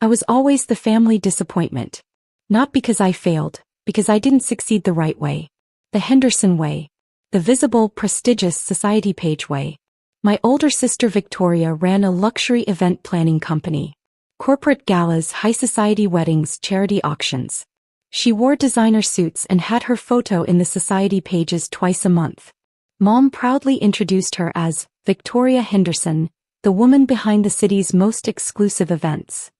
I was always the family disappointment. Not because I failed, because I didn't succeed the right way. The Henderson way. The visible, prestigious society page way. My older sister Victoria ran a luxury event planning company. Corporate galas, high society weddings, charity auctions. She wore designer suits and had her photo in the society pages twice a month. Mom proudly introduced her as Victoria Henderson, the woman behind the city's most exclusive events.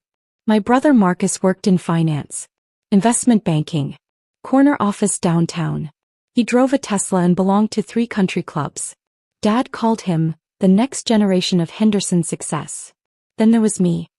My brother Marcus worked in finance, investment banking, corner office downtown. He drove a Tesla and belonged to 3 country clubs. Dad called him the next generation of Henderson success. Then there was me,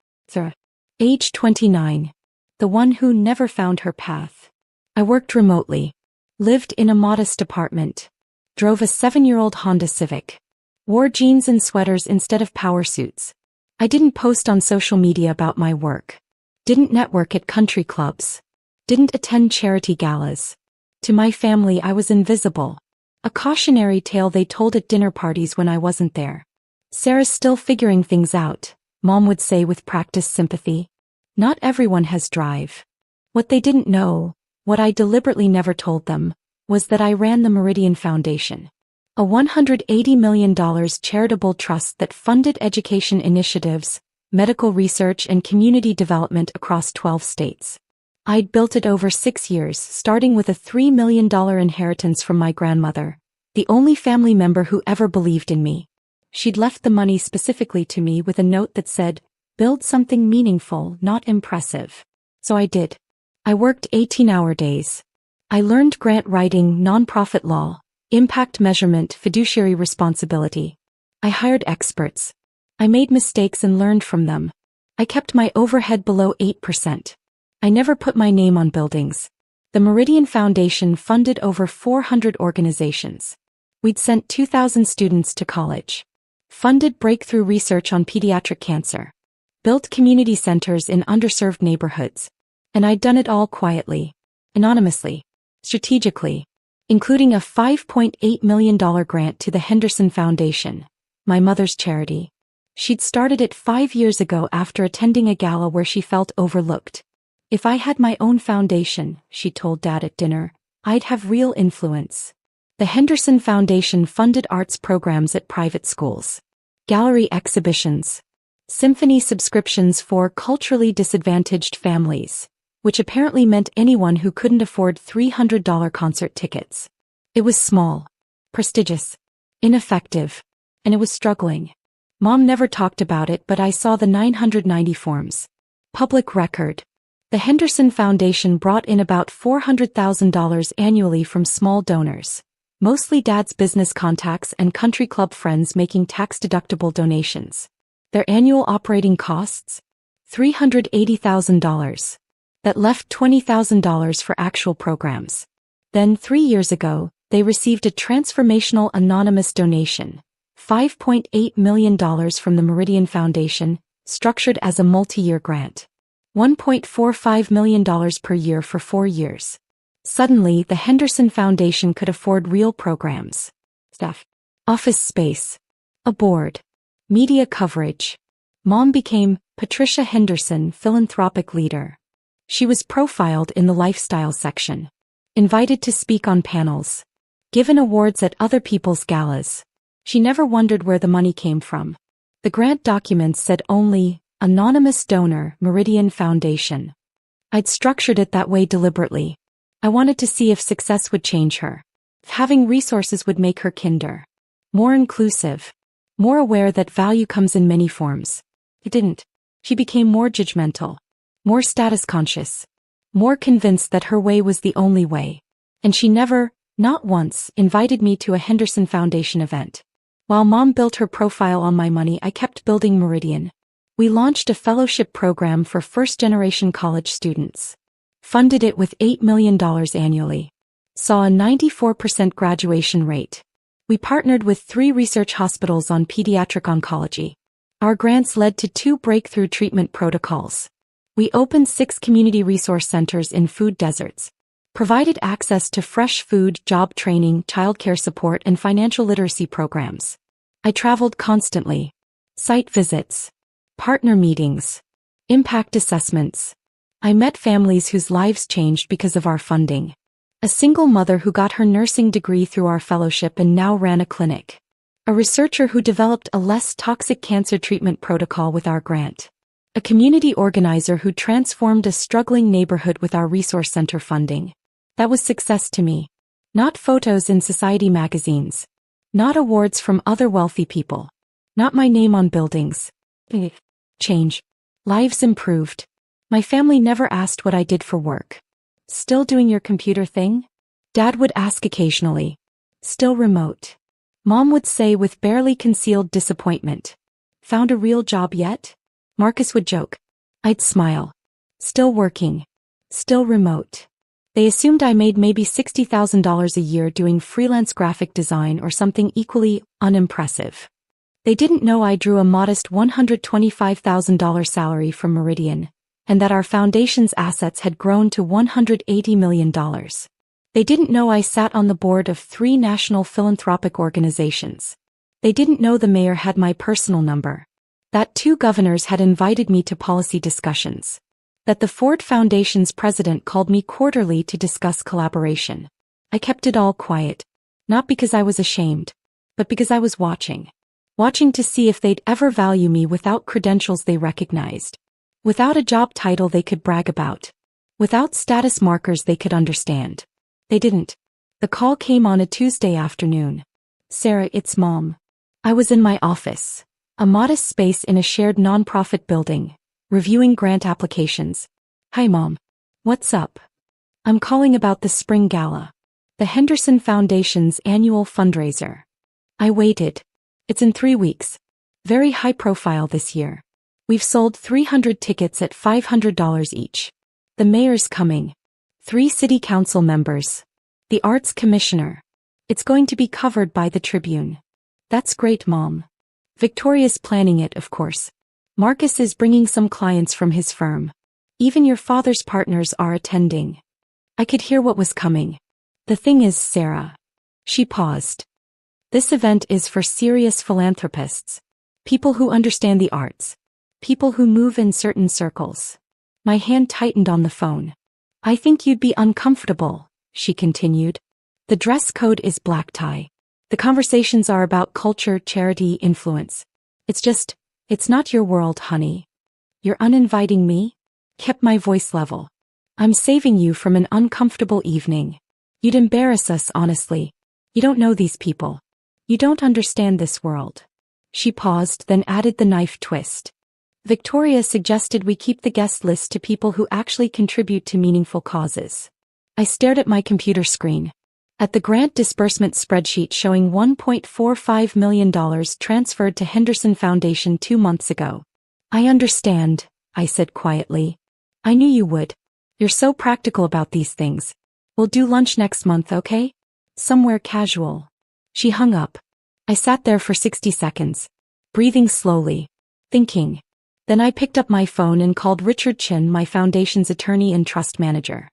age 29, the one who never found her path. I worked remotely, lived in a modest apartment, drove a 7-year-old Honda Civic, wore jeans and sweaters instead of power suits. I didn't post on social media about my work, didn't network at country clubs, didn't attend charity galas. To my family I was invisible. A cautionary tale they told at dinner parties when I wasn't there. "Sarah's still figuring things out," Mom would say with practiced sympathy. Not everyone has drive. What they didn't know, what I deliberately never told them, was that I ran the Meridian Foundation, a $180 million charitable trust that funded education initiatives, medical research and community development across 12 states. I'd built it over 6 years, starting with a $3 million inheritance from my grandmother, the only family member who ever believed in me. She'd left the money specifically to me with a note that said, "Build something meaningful, not impressive." So I did. I worked 18-hour days. I learned grant writing, nonprofit law, impact measurement, fiduciary responsibility. I hired experts. I made mistakes and learned from them. I kept my overhead below 8%. I never put my name on buildings. The Meridian Foundation funded over 400 organizations. We'd sent 2,000 students to college. Funded breakthrough research on pediatric cancer. Built community centers in underserved neighborhoods. And I'd done it all quietly, anonymously, strategically, including a $5.8 million grant to the Henderson Foundation, my mother's charity. She'd started it 5 years ago after attending a gala where she felt overlooked. "If I had my own foundation," she told Dad at dinner, "I'd have real influence." The Henderson Foundation funded arts programs at private schools, gallery exhibitions, symphony subscriptions for culturally disadvantaged families, which apparently meant anyone who couldn't afford $300 concert tickets. It was small, prestigious, ineffective, and it was struggling. Mom never talked about it, but I saw the 990 forms. Public record. The Henderson Foundation brought in about $400,000 annually from small donors, mostly Dad's business contacts and country club friends making tax-deductible donations. Their annual operating costs? $380,000. That left $20,000 for actual programs. Then 3 years ago, they received a transformational anonymous donation, $5.8 million from the Meridian Foundation, structured as a multi-year grant. $1.45 million per year for 4 years. Suddenly, the Henderson Foundation could afford real programs. Staff. Office space. A board. Media coverage. Mom became Patricia Henderson, philanthropic leader. She was profiled in the lifestyle section. Invited to speak on panels. Given awards at other people's galas. She never wondered where the money came from. The grant documents said only, "Anonymous donor, Meridian Foundation." I'd structured it that way deliberately. I wanted to see if success would change her. If having resources would make her kinder. More inclusive. More aware that value comes in many forms. It didn't. She became more judgmental. More status conscious. More convinced that her way was the only way. And she never, not once, invited me to a Henderson Foundation event. While Mom built her profile on my money, I kept building Meridian. We launched a fellowship program for first-generation college students. Funded it with $8 million annually. Saw a 94% graduation rate. We partnered with 3 research hospitals on pediatric oncology. Our grants led to 2 breakthrough treatment protocols. We opened 6 community resource centers in food deserts. Provided access to fresh food, job training, childcare support, and financial literacy programs. I traveled constantly. Site visits. Partner meetings. Impact assessments. I met families whose lives changed because of our funding. A single mother who got her nursing degree through our fellowship and now ran a clinic. A researcher who developed a less toxic cancer treatment protocol with our grant. A community organizer who transformed a struggling neighborhood with our resource center funding. That was success to me. Not photos in society magazines. Not awards from other wealthy people. Not my name on buildings. Change. Lives improved. My family never asked what I did for work. Still doing your computer thing? Dad would ask occasionally. Still remote. Mom would say with barely concealed disappointment. Found a real job yet? Marcus would joke. I'd smile. Still working. Still remote. They assumed I made maybe $60,000 a year doing freelance graphic design or something equally unimpressive. They didn't know I drew a modest $125,000 salary from Meridian, and that our foundation's assets had grown to $180 million. They didn't know I sat on the board of 3 national philanthropic organizations. They didn't know the mayor had my personal number. That 2 governors had invited me to policy discussions. That the Ford Foundation's president called me quarterly to discuss collaboration. I kept it all quiet. Not because I was ashamed, but because I was watching. Watching to see if they'd ever value me without credentials they recognized. Without a job title they could brag about. Without status markers they could understand. They didn't. The call came on a Tuesday afternoon. Sarah, it's Mom. I was in my office. A modest space in a shared nonprofit building. Reviewing grant applications. Hi Mom. What's up? I'm calling about the spring gala. The Henderson Foundation's annual fundraiser. I waited. It's in 3 weeks. Very high profile this year. We've sold 300 tickets at $500 each. The mayor's coming. 3 city council members. The arts commissioner. It's going to be covered by the Tribune. That's great, Mom. Victoria's planning it, of course. Marcus is bringing some clients from his firm. Even your father's partners are attending. I could hear what was coming. The thing is, Sarah. She paused. This event is for serious philanthropists. People who understand the arts. People who move in certain circles. My hand tightened on the phone. I think you'd be uncomfortable, she continued. The dress code is black tie. The conversations are about culture, charity, influence. It's not your world, honey. You're uninviting me? Kept my voice level. I'm saving you from an uncomfortable evening. You'd embarrass us, honestly. You don't know these people. You don't understand this world. She paused, then added the knife twist. Victoria suggested we keep the guest list to people who actually contribute to meaningful causes. I stared at my computer screen. At the grant disbursement spreadsheet showing $1.45 million transferred to Henderson Foundation 2 months ago. I understand, I said quietly. I knew you would. You're so practical about these things. We'll do lunch next month, okay? Somewhere casual. She hung up. I sat there for 60 seconds, breathing slowly, thinking. Then I picked up my phone and called Richard Chin, my foundation's attorney and trust manager.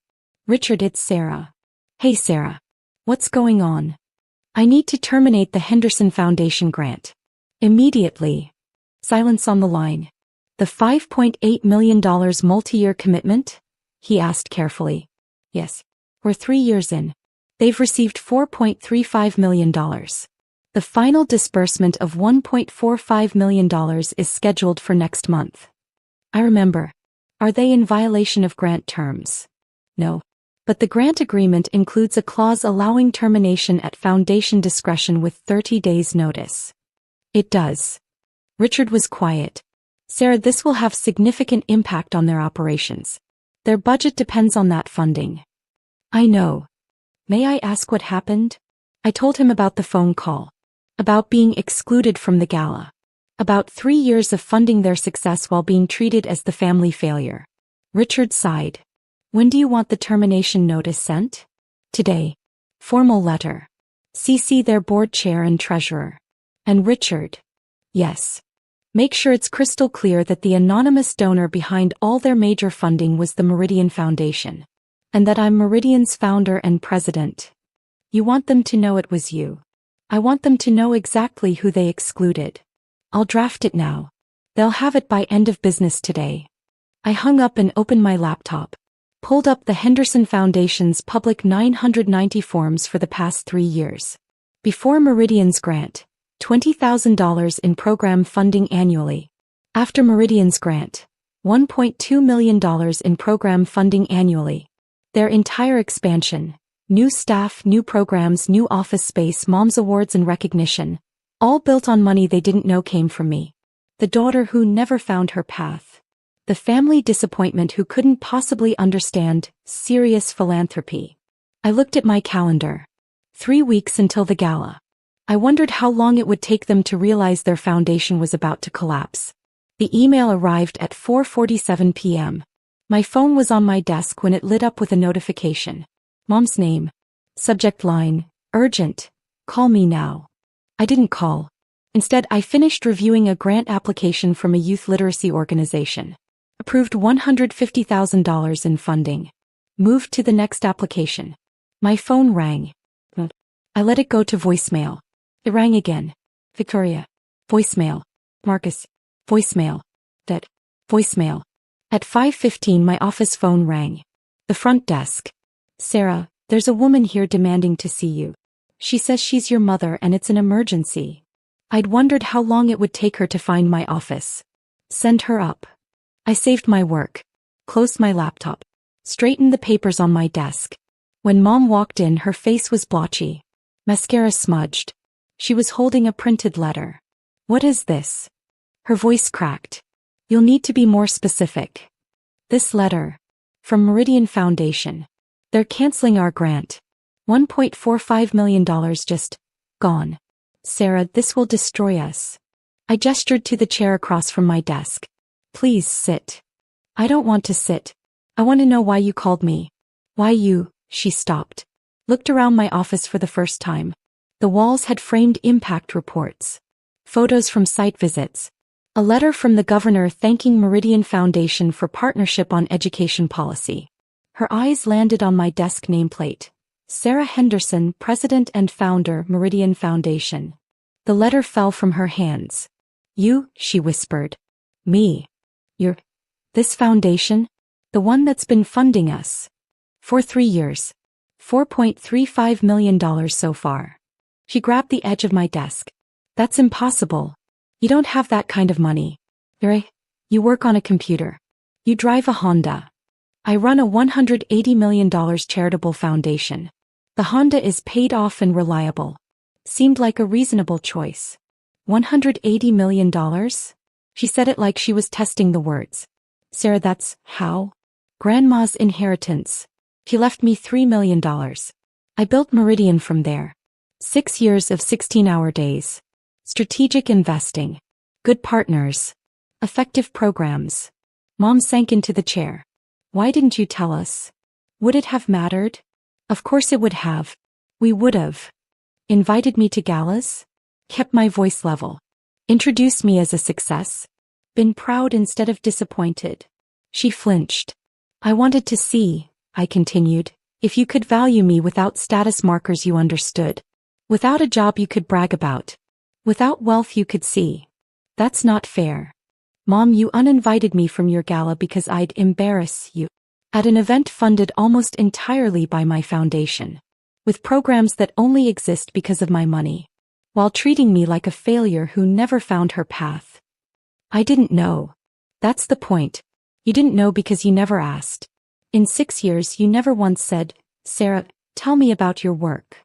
Richard, it's Sarah. Hey Sarah. What's going on? I need to terminate the Henderson Foundation grant. Immediately. Silence on the line. The $5.8 million multi-year commitment? He asked carefully. Yes. We're 3 years in. They've received $4.35 million. The final disbursement of $1.45 million is scheduled for next month. I remember. Are they in violation of grant terms? No. But the grant agreement includes a clause allowing termination at foundation discretion with 30 days notice. It does. Richard was quiet. Sarah, this will have significant impact on their operations. Their budget depends on that funding. I know. May I ask what happened? I told him about the phone call. About being excluded from the gala. About 3 years of funding their success while being treated as the family failure. Richard sighed. When do you want the termination notice sent? Today. Formal letter. CC their board chair and treasurer. And Richard. Yes. Make sure it's crystal clear that the anonymous donor behind all their major funding was the Meridian Foundation. And that I'm Meridian's founder and president. You want them to know it was you. I want them to know exactly who they excluded. I'll draft it now. They'll have it by end of business today. I hung up and opened my laptop. Pulled up the Henderson Foundation's public 990 forms for the past 3 years. Before Meridian's grant, $20,000 in program funding annually. After Meridian's grant, $1.2 million in program funding annually. Their entire expansion, new staff, new programs, new office space, mom's awards and recognition, all built on money they didn't know came from me. The daughter who never found her path. The family disappointment who couldn't possibly understand serious philanthropy. I looked at my calendar. 3 weeks until the gala. I wondered how long it would take them to realize their foundation was about to collapse. The email arrived at 4:47 p.m. My phone was on my desk when it lit up with a notification. Mom's name. Subject line, urgent. Call me now. I didn't call. Instead, I finished reviewing a grant application from a youth literacy organization. Approved $150,000 in funding. Moved to the next application. My phone rang. I let it go to voicemail. It rang again. Victoria. Voicemail. Marcus. Voicemail. That. Voicemail. At 5:15 my office phone rang. The front desk. Sarah, there's a woman here demanding to see you. She says she's your mother and it's an emergency. I'd wondered how long it would take her to find my office. Send her up. I saved my work. Closed my laptop. Straightened the papers on my desk. When Mom walked in, her face was blotchy. Mascara smudged. She was holding a printed letter. What is this? Her voice cracked. You'll need to be more specific. This letter. From Meridian Foundation. They're canceling our grant. $1.45 million just gone. Sarah, this will destroy us. I gestured to the chair across from my desk. Please sit. I don't want to sit. I want to know why you called me. Why you? She stopped. Looked around my office for the first time. The walls had framed impact reports. Photos from site visits. A letter from the governor thanking Meridian Foundation for partnership on education policy. Her eyes landed on my desk nameplate. Sarah Henderson, President and Founder, Meridian Foundation. The letter fell from her hands. You, she whispered. Me. You're... This foundation? The one that's been funding us. For 3 years. $4.35 million so far. She grabbed the edge of my desk. That's impossible. You don't have that kind of money. You work on a computer. You drive a Honda. I run a $180 million charitable foundation. The Honda is paid off and reliable. Seemed like a reasonable choice. $180 million? She said it like she was testing the words. Sarah, that's how? Grandma's inheritance. She left me $3 million. I built Meridian from there. 6 years of 16-hour days. Strategic investing. Good partners. Effective programs. Mom sank into the chair. Why didn't you tell us? Would it have mattered? Of course it would have. We would have. Invited me to galas? Kept my voice level. Introduced me as a success? Been proud instead of disappointed. She flinched. I wanted to see, I continued, if you could value me without status markers you understood. Without a job you could brag about. Without wealth you could see. That's not fair. Mom, you uninvited me from your gala because I'd embarrass you. At an event funded almost entirely by my foundation. With programs that only exist because of my money. While treating me like a failure who never found her path. I didn't know. That's the point. You didn't know because you never asked. In 6 years you never once said, Sarah, tell me about your work.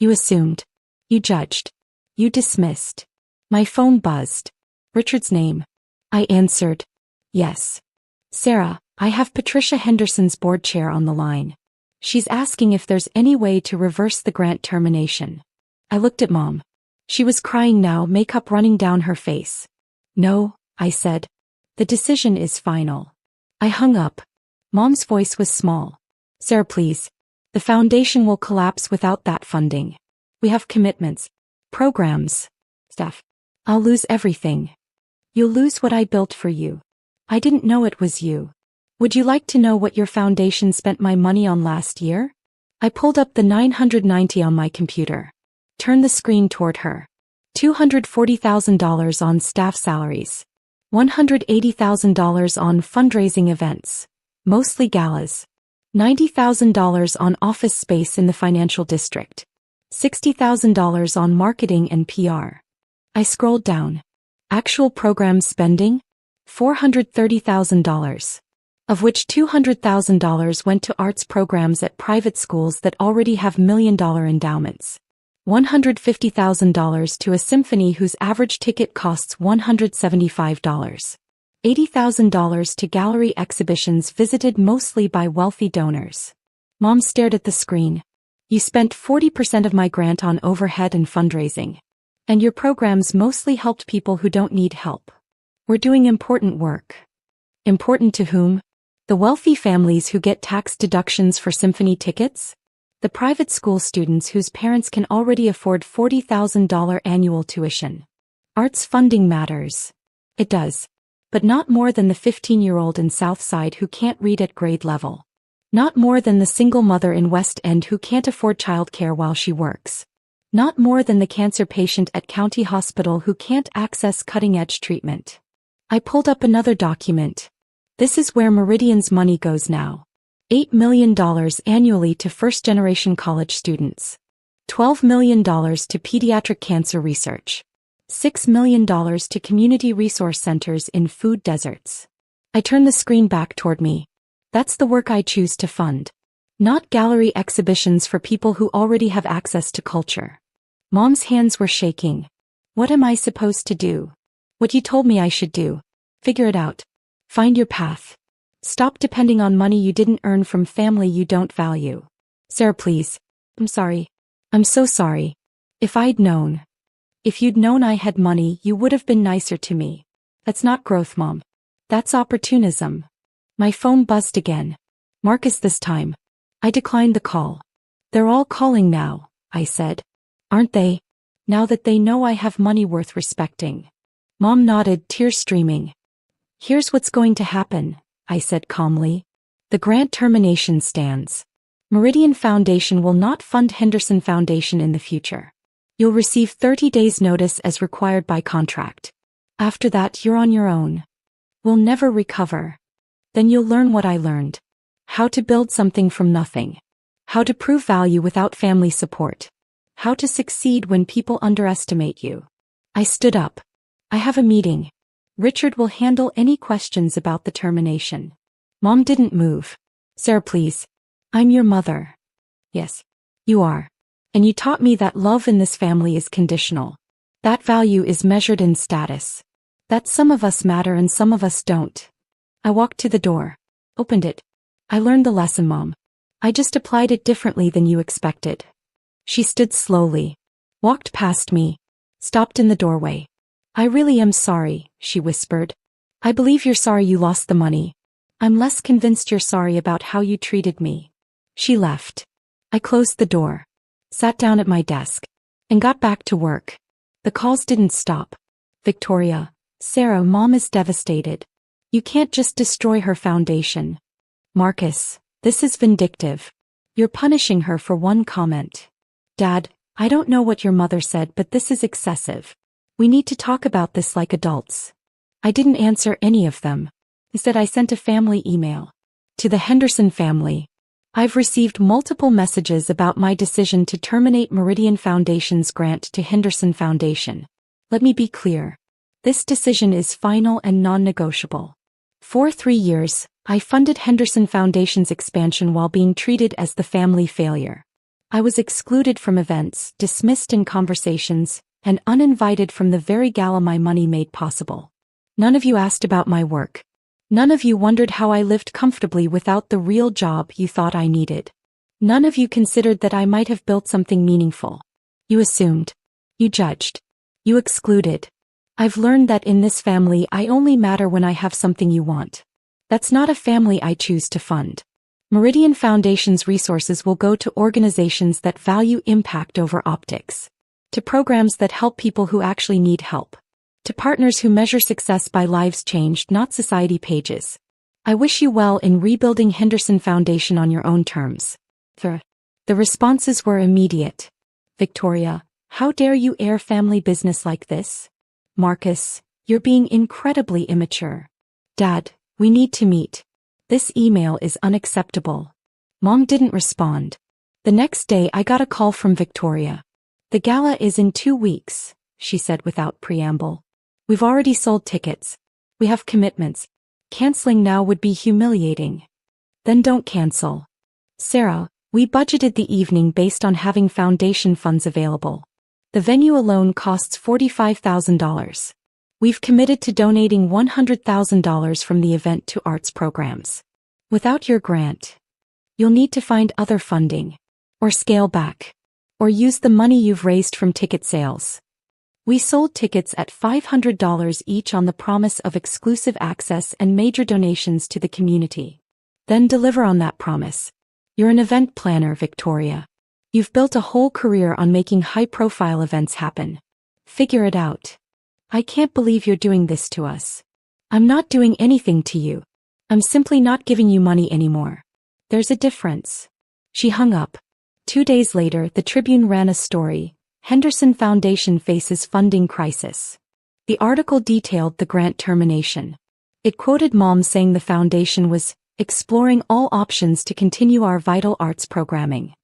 You assumed. You judged. You dismissed. My phone buzzed. Richard's name. I answered. Yes. Sarah, I have Patricia Henderson's board chair on the line. She's asking if there's any way to reverse the grant termination. I looked at Mom. She was crying now, makeup running down her face. No, I said. The decision is final. I hung up. Mom's voice was small. Sarah, please. The foundation will collapse without that funding. We have commitments. Programs. Stuff. I'll lose everything. You'll lose what I built for you. I didn't know it was you. Would you like to know what your foundation spent my money on last year? I pulled up the 990 on my computer. Turned the screen toward her. $240,000 on staff salaries. $180,000 on fundraising events, mostly galas. $90,000 on office space in the financial district. $60,000 on marketing and PR. I scrolled down. Actual program spending? $430,000. Of which $200,000 went to arts programs at private schools that already have million-dollar endowments. $150,000 to a symphony whose average ticket costs $175. $80,000 to gallery exhibitions visited mostly by wealthy donors. Mom stared at the screen. You spent 40% of my grant on overhead and fundraising. And your programs mostly helped people who don't need help. We're doing important work. Important to whom? The wealthy families who get tax deductions for symphony tickets? The private school students whose parents can already afford $40,000 annual tuition. Arts funding matters. It does. But not more than the 15-year-old in Southside who can't read at grade level. Not more than the single mother in West End who can't afford childcare while she works. Not more than the cancer patient at County Hospital who can't access cutting-edge treatment. I pulled up another document. This is where Meridian's money goes now. $8 million annually to first-generation college students. $12 million to pediatric cancer research. $6 million to community resource centers in food deserts. I turned the screen back toward me. That's the work I choose to fund. Not gallery exhibitions for people who already have access to culture. Mom's hands were shaking. What am I supposed to do? What you told me I should do. Figure it out. Find your path. Stop depending on money you didn't earn from family you don't value. Sarah, please. I'm sorry. I'm so sorry. If I'd known. If you'd known I had money, you would have been nicer to me. That's not growth, Mom. That's opportunism. My phone buzzed again. Marcus this time. I declined the call. They're all calling now, I said. Aren't they? Now that they know I have money worth respecting. Mom nodded, tears streaming. Here's what's going to happen, I said calmly. The grant termination stands. Meridian Foundation will not fund Henderson Foundation in the future. You'll receive 30 days notice as required by contract. After that, you're on your own. We'll never recover. Then you'll learn what I learned. How to build something from nothing. How to prove value without family support. How to succeed when people underestimate you. I stood up. I have a meeting. Richard will handle any questions about the termination. Mom didn't move. Sarah, please. I'm your mother. Yes, you are. And you taught me that love in this family is conditional. That value is measured in status. That some of us matter and some of us don't. I walked to the door. Opened it. I learned the lesson, Mom. I just applied it differently than you expected. She stood slowly. Walked past me. Stopped in the doorway. I really am sorry, she whispered. I believe you're sorry you lost the money. I'm less convinced you're sorry about how you treated me. She left. I closed the door. Sat down at my desk. And got back to work. The calls didn't stop. Victoria, Sarah, Mom is devastated. You can't just destroy her foundation. Marcus, this is vindictive. You're punishing her for one comment. Dad, I don't know what your mother said, but this is excessive. We need to talk about this like adults. I didn't answer any of them. Instead, I sent a family email. To the Henderson family. I've received multiple messages about my decision to terminate Meridian Foundation's grant to Henderson Foundation. Let me be clear. This decision is final and non-negotiable. For 3 years, I funded Henderson Foundation's expansion while being treated as the family failure. I was excluded from events, dismissed in conversations, and uninvited from the very gala my money made possible. None of you asked about my work. None of you wondered how I lived comfortably without the real job you thought I needed. None of you considered that I might have built something meaningful. You assumed. You judged. You excluded. I've learned that in this family I only matter when I have something you want. That's not a family I choose to fund. Meridian Foundation's resources will go to organizations that value impact over optics. To programs that help people who actually need help. To partners who measure success by lives changed, not society pages. I wish you well in rebuilding Henderson Foundation on your own terms. The responses were immediate. Victoria, how dare you air family business like this? Marcus, You're being incredibly immature. Dad, we need to meet. This email is unacceptable. Mom didn't respond. The next day I got a call from Victoria. The gala is in 2 weeks, she said without preamble. We've already sold tickets. We have commitments. Canceling now would be humiliating. Then don't cancel. Sarah, we budgeted the evening based on having foundation funds available. The venue alone costs $45,000. We've committed to donating $100,000 from the event to arts programs. Without your grant, you'll need to find other funding, or scale back, or use the money you've raised from ticket sales. We sold tickets at $500 each on the promise of exclusive access and major donations to the community. Then deliver on that promise. You're an event planner, Victoria. You've built a whole career on making high-profile events happen. Figure it out. I can't believe you're doing this to us. I'm not doing anything to you. I'm simply not giving you money anymore. There's a difference. She hung up. 2 days later, the Tribune ran a story. Henderson Foundation faces funding crisis. The article detailed the grant termination. It quoted Mom saying the foundation was exploring all options to continue our vital arts programming.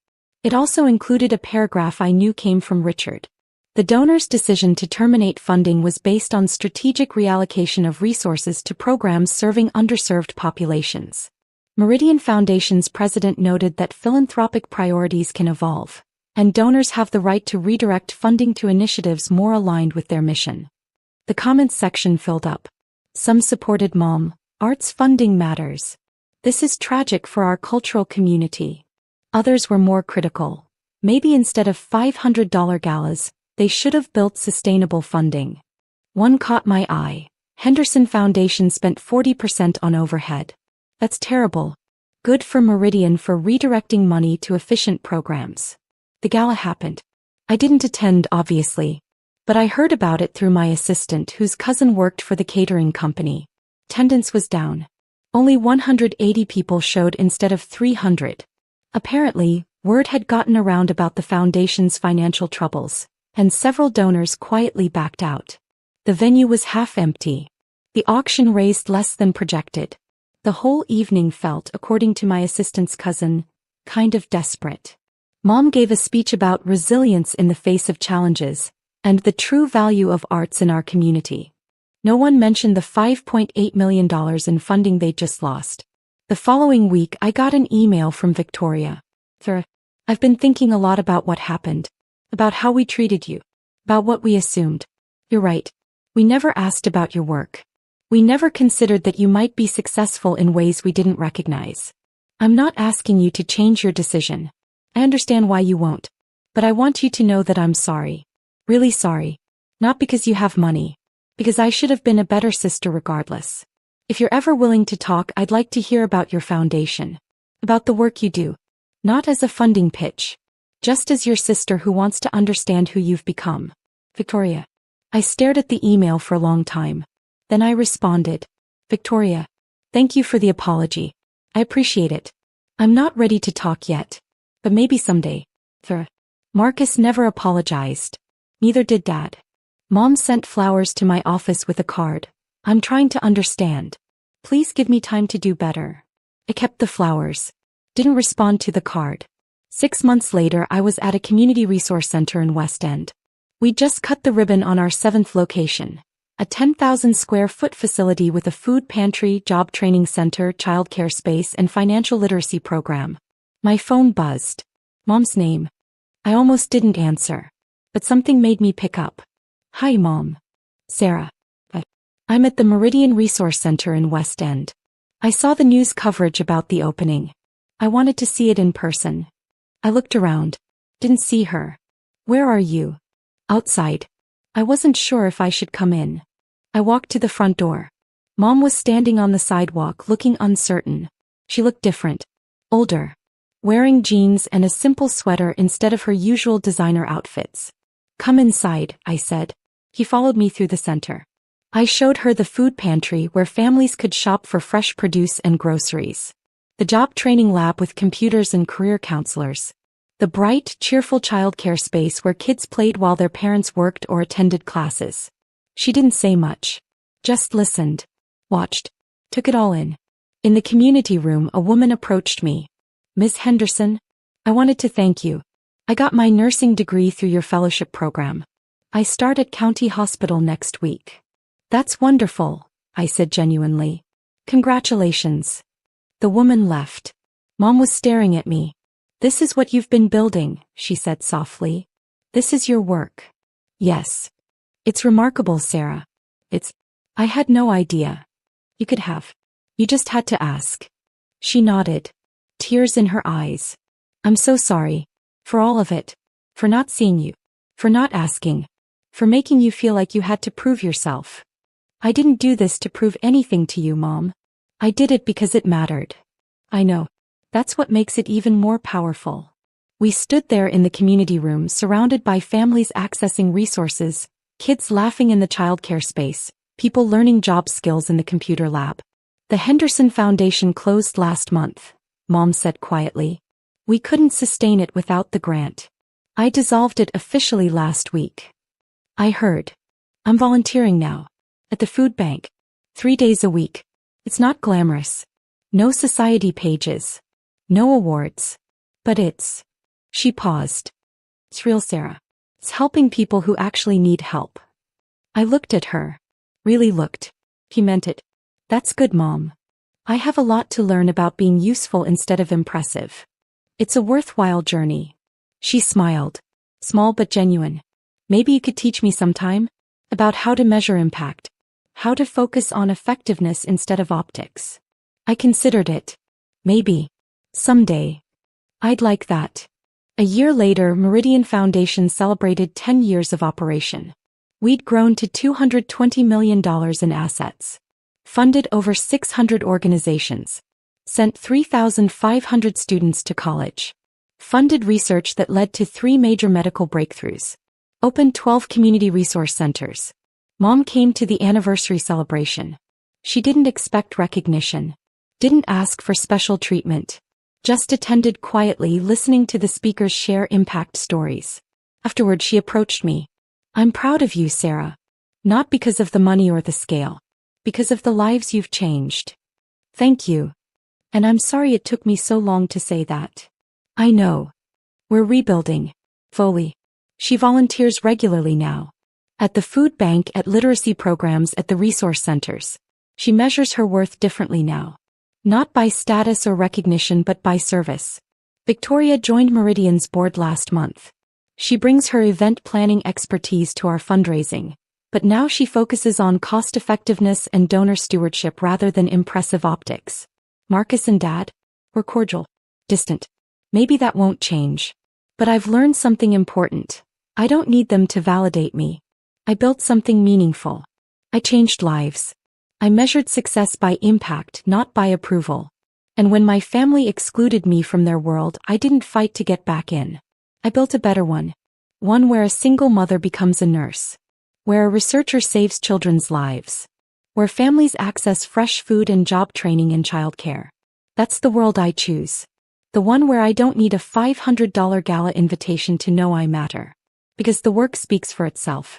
It also included a paragraph I knew came from Richard. The donor's decision to terminate funding was based on strategic reallocation of resources to programs serving underserved populations. Meridian Foundation's president noted that philanthropic priorities can evolve, and donors have the right to redirect funding to initiatives more aligned with their mission. The comments section filled up. Some supported Mom, arts funding matters. This is tragic for our cultural community. Others were more critical. Maybe instead of $500 galas, they should have built sustainable funding. One caught my eye. Henderson Foundation spent 40% on overhead. That's terrible. Good for Meridian for redirecting money to efficient programs. The gala happened. I didn't attend, obviously, but I heard about it through my assistant whose cousin worked for the catering company. Attendance was down. Only 180 people showed instead of 300. Apparently, word had gotten around about the foundation's financial troubles, and several donors quietly backed out. The venue was half empty. The auction raised less than projected. The whole evening felt, according to my assistant's cousin, kind of desperate. Mom gave a speech about resilience in the face of challenges, and the true value of arts in our community. No one mentioned the $5.8 million in funding they just lost. The following week I got an email from Victoria. Sir, I've been thinking a lot about what happened. About how we treated you. About what we assumed. You're right. We never asked about your work. We never considered that you might be successful in ways we didn't recognize. I'm not asking you to change your decision. I understand why you won't. But I want you to know that I'm sorry. Really sorry. Not because you have money. Because I should have been a better sister regardless. If you're ever willing to talk, I'd like to hear about your foundation. About the work you do. Not as a funding pitch. Just as your sister who wants to understand who you've become. Victoria. I stared at the email for a long time. Then I responded. Victoria. Thank you for the apology. I appreciate it. I'm not ready to talk yet. But maybe someday. Marcus never apologized. Neither did Dad. Mom sent flowers to my office with a card. I'm trying to understand. Please give me time to do better. I kept the flowers. Didn't respond to the card. 6 months later I was at a community resource center in West End. We just cut the ribbon on our 7th location. A 10,000 square foot facility with a food pantry, job training center, childcare space and financial literacy program. My phone buzzed. Mom's name. I almost didn't answer. But something made me pick up. Hi Mom. Sarah. I'm at the Meridian Resource Center in West End. I saw the news coverage about the opening. I wanted to see it in person. I looked around. Didn't see her. Where are you? Outside. I wasn't sure if I should come in. I walked to the front door. Mom was standing on the sidewalk looking uncertain. She looked different. Older. Wearing jeans and a simple sweater instead of her usual designer outfits. Come inside, I said. He followed me through the center. I showed her the food pantry where families could shop for fresh produce and groceries. The job training lab with computers and career counselors. The bright, cheerful childcare space where kids played while their parents worked or attended classes. She didn't say much. Just listened. Watched. Took it all in. In the community room, a woman approached me. Miss Henderson, I wanted to thank you. I got my nursing degree through your fellowship program. I start at County Hospital next week. That's wonderful, I said genuinely. Congratulations. The woman left. Mom was staring at me. This is what you've been building, she said softly. This is your work. Yes. It's remarkable, Sarah. I had no idea. You could have. You just had to ask. She nodded. Tears in her eyes. I'm so sorry. For all of it. For not seeing you. For not asking. For making you feel like you had to prove yourself. I didn't do this to prove anything to you, Mom. I did it because it mattered. I know. That's what makes it even more powerful. We stood there in the community room surrounded by families accessing resources, kids laughing in the childcare space, people learning job skills in the computer lab. The Henderson Foundation closed last month, Mom said quietly. We couldn't sustain it without the grant. I dissolved it officially last week. I heard. I'm volunteering now. At the food bank. 3 days a week. It's not glamorous. No society pages. No awards. But it's. She paused. It's real, Sarah. It's helping people who actually need help. I looked at her. Really looked. He meant it. That's good, Mom. I have a lot to learn about being useful instead of impressive. It's a worthwhile journey. She smiled. Small but genuine. Maybe you could teach me sometime? About how to measure impact. How to focus on effectiveness instead of optics. I considered it. Maybe. Someday. I'd like that. A year later, Meridian Foundation celebrated 10 years of operation. We'd grown to $220 million in assets. Funded over 600 organizations. Sent 3,500 students to college. Funded research that led to 3 major medical breakthroughs. Opened 12 community resource centers. Mom came to the anniversary celebration. She didn't expect recognition. Didn't ask for special treatment. Just attended quietly, listening to the speakers share impact stories. Afterward, she approached me. I'm proud of you, Sarah. Not because of the money or the scale. Because of the lives you've changed. Thank you. And I'm sorry it took me so long to say that. I know. We're rebuilding. Fully. She volunteers regularly now. At the food bank, at literacy programs, at the resource centers. She measures her worth differently now. Not by status or recognition but by service. Victoria joined Meridian's board last month. She brings her event planning expertise to our fundraising, but now she focuses on cost-effectiveness and donor stewardship rather than impressive optics. Marcus and Dad? We're cordial. Distant. Maybe that won't change. But I've learned something important. I don't need them to validate me. I built something meaningful. I changed lives. I measured success by impact, not by approval. And when my family excluded me from their world, I didn't fight to get back in. I built a better one. One where a single mother becomes a nurse. Where a researcher saves children's lives. Where families access fresh food and job training in childcare. That's the world I choose. The one where I don't need a $500 gala invitation to know I matter. Because the work speaks for itself.